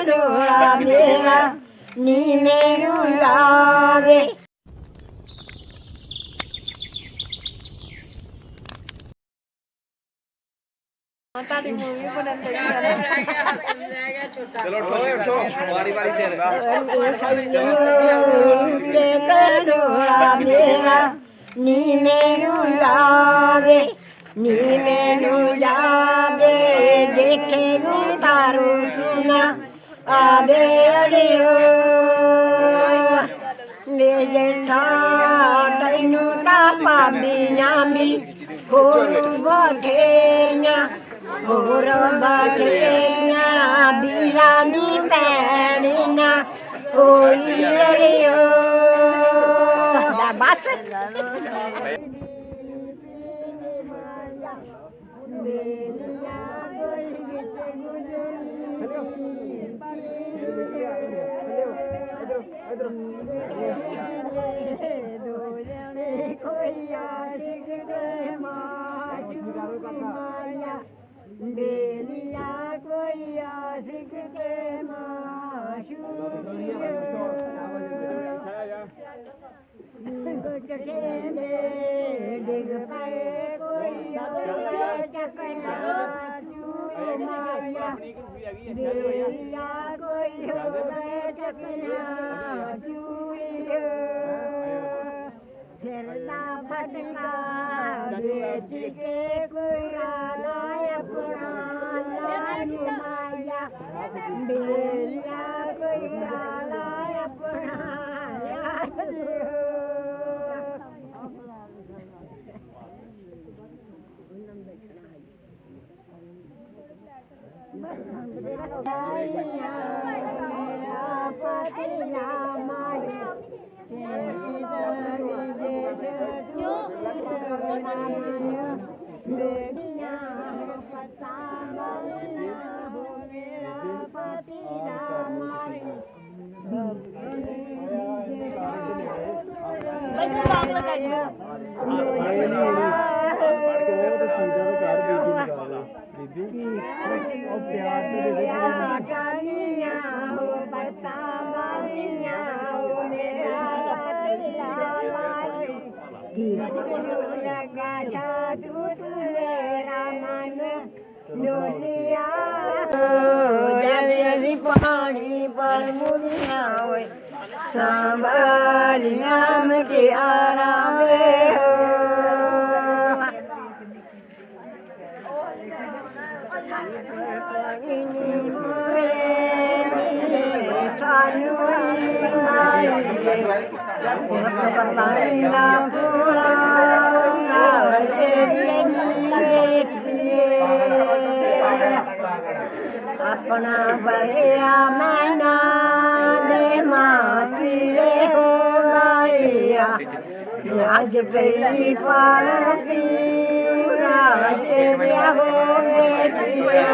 डोला मेरा नी मैनू लावे। चलो उठो उठो बारी बारी से डोला मेरा नी मैनू लावे नी मैनू लावे देखे नू तारो सुना आवे अड़ियो ले जेठा तैनू ता पाबियां भी होर बथेरियां होर बथेरियां बीरानी पैणियां कोई अड़ियो बस बेलिया कोई आशिक के डिग पे कोई चकना चूर माया बेलिया कोई चकना चूरी सिरना फटका बेच के कोई लाया अपना लाज माया बेलिया कोई लाया अपना पानी पर मुड़िया संभालिया मिटे आराम अपना बलिया मैना दे मातीरे हो लाइया राज पहली पारती राज दिया हो बेटिया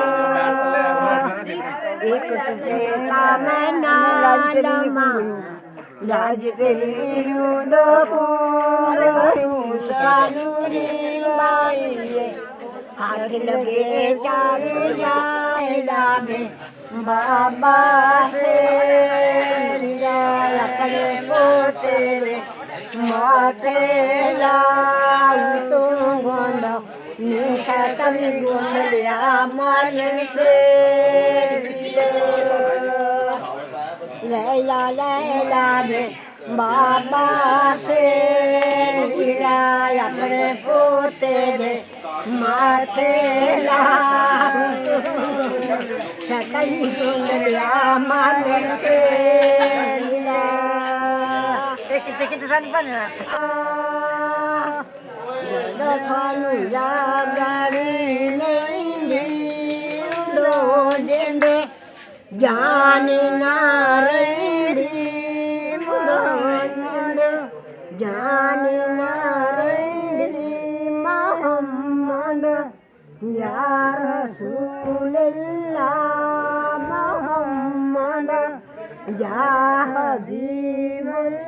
एक तुझेला मैना लमा राज पहली दो सानूरी लाइए हाथ लगे चालू जाएला में बाबा से अपने पोते माथे लाऊ तो गोंद निशा तभी गोंद लिया मारन से लैला लैला में बाबा से अपने पोते दे माथे लाऊ सकली कुंडलिया मारन से टिकट सन बना दफानु या गाड़ी नहीं दो जेंडे जान नारेड़ी मुराद जान नारेड़ी मोहम्मद या रसूलल्लाह मोहम्मद या हबीबल्लाह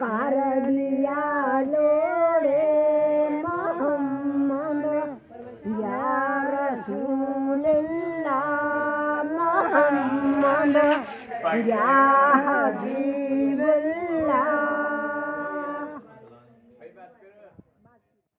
कर दिया लोड़े मोहम्मद या रसूलल्लाह मोहम्मद या हबीब